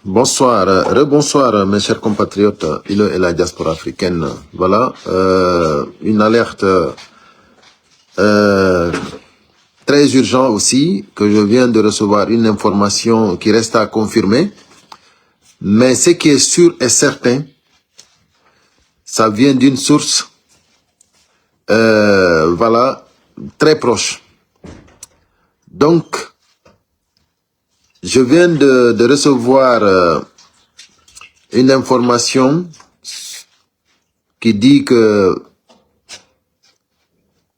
Bonsoir, rebonsoir mes chers compatriotes, ILO et la diaspora africaine. Voilà, une alerte très urgente aussi, que je viens de recevoir une information qui reste à confirmer. Mais ce qui est sûr et certain, ça vient d'une source, voilà, très proche. Donc, je viens de recevoir une information qui dit que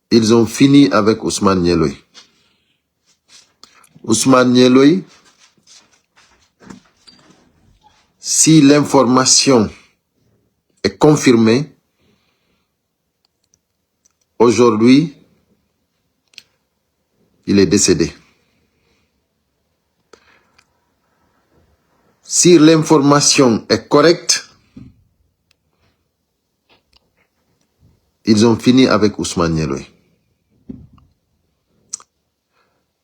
ils ont fini avec Ousmane Nyeloy. Ousmane Nyeloy, si l'information est confirmée, aujourd'hui, il est décédé. Si l'information est correcte, ils ont fini avec Ousmane Nyeloy.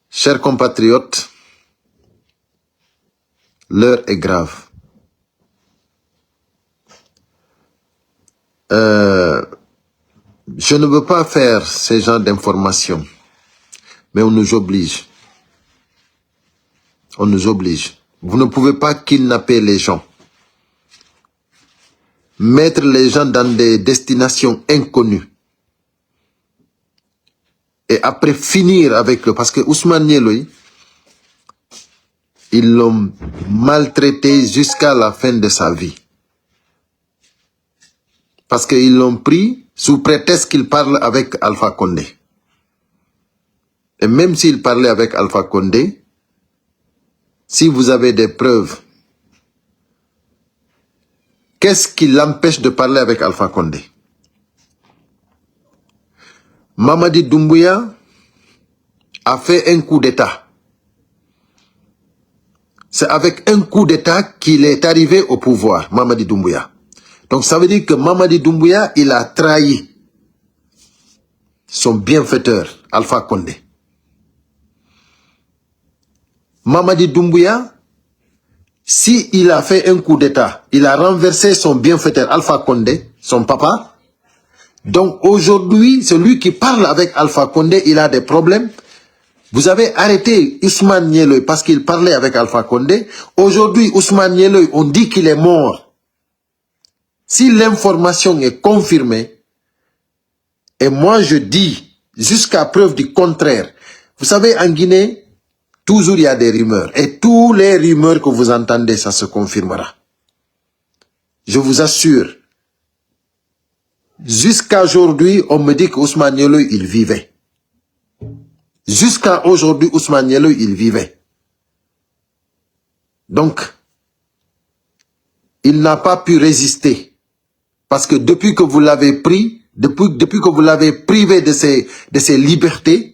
Chers compatriotes, l'heure est grave. Je ne veux pas faire ce genre d'informations, mais on nous oblige. On nous oblige. Vous ne pouvez pas kidnapper les gens. Mettre les gens dans des destinations inconnues. Et après finir avec le... Parce que Ousmane Nyeloy, ils l'ont maltraité jusqu'à la fin de sa vie. Parce qu'ils l'ont pris sous prétexte qu'il parle avec Alpha Condé. Et même s'il parlait avec Alpha Condé, si vous avez des preuves, qu'est-ce qui l'empêche de parler avec Alpha Condé? Mamadi Doumbouya a fait un coup d'État. C'est avec un coup d'État qu'il est arrivé au pouvoir, Mamadi Doumbouya. Donc ça veut dire que Mamadi Doumbouya, il a trahi son bienfaiteur, Alpha Condé. Mamadi Doumbouya, si il a fait un coup d'État, il a renversé son bienfaiteur, Alpha Condé, son papa. Donc aujourd'hui, celui qui parle avec Alpha Condé, il a des problèmes. Vous avez arrêté Ousmane Nyeloy parce qu'il parlait avec Alpha Condé. Aujourd'hui, Ousmane Nyeloy, on dit qu'il est mort. Si l'information est confirmée, et moi je dis, jusqu'à preuve du contraire, vous savez, en Guinée, toujours il y a des rumeurs. Et tous les rumeurs que vous entendez, ça se confirmera. Je vous assure. Jusqu'à aujourd'hui, on me dit qu'Ousmane Nyeloy, il vivait. Jusqu'à aujourd'hui, Ousmane Nyeloy, il vivait. Donc, il n'a pas pu résister. Parce que depuis que vous l'avez pris, depuis que vous l'avez privé de ses libertés,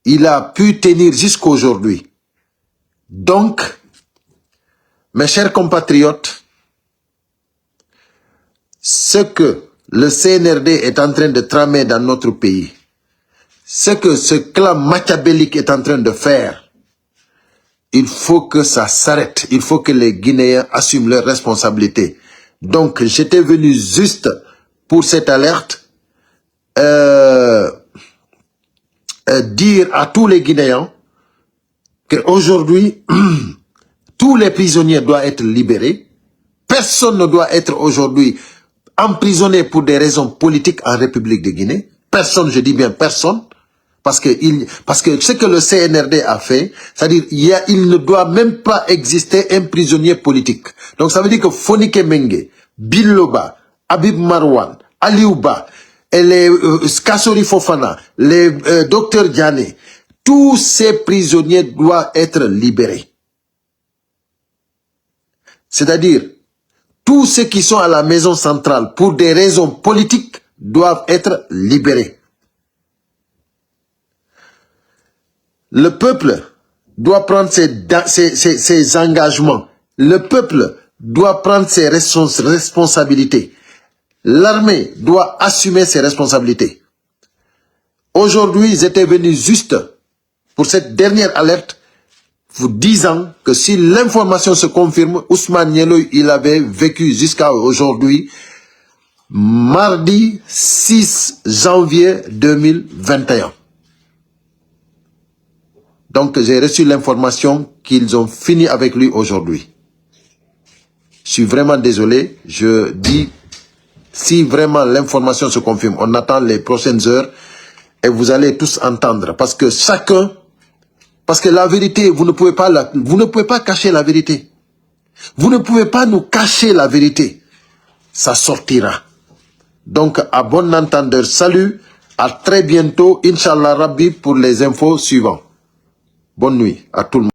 il a pu tenir jusqu'à aujourd'hui. Donc, mes chers compatriotes, ce que le CNRD est en train de tramer dans notre pays, ce que ce clan machiavélique est en train de faire, il faut que ça s'arrête. Il faut que les Guinéens assument leurs responsabilités. Donc, j'étais venu juste pour cette alerte, dire à tous les Guinéens qu'aujourd'hui, tous les prisonniers doivent être libérés. Personne ne doit être aujourd'hui emprisonné pour des raisons politiques en République de Guinée. Personne, je dis bien personne. Parce que ce que le CNRD a fait, c'est-à-dire il ne doit même pas exister un prisonnier politique. Donc ça veut dire que Fonike Mengue, Biloba, Habib Marwan, Aliouba, et les Kassori Fofana, les docteurs Diané, tous ces prisonniers doivent être libérés. C'est-à-dire, tous ceux qui sont à la maison centrale pour des raisons politiques doivent être libérés. Le peuple doit prendre ses engagements. Le peuple doit prendre ses responsabilités. L'armée doit assumer ses responsabilités. Aujourd'hui, j'étais venu juste pour cette dernière alerte vous disant que si l'information se confirme, Ousmane Niéloy, il avait vécu jusqu'à aujourd'hui, mardi 6 janvier 2021. Donc, j'ai reçu l'information qu'ils ont fini avec lui aujourd'hui. Je suis vraiment désolé. Je dis, si vraiment l'information se confirme, on attend les prochaines heures et vous allez tous entendre. Parce que chacun, parce que la vérité, vous ne pouvez pas cacher la vérité. Vous ne pouvez pas nous cacher la vérité. Ça sortira. Donc, à bon entendeur, salut. À très bientôt, Inch'Allah Rabbi, pour les infos suivantes. Bonne nuit à tout le monde.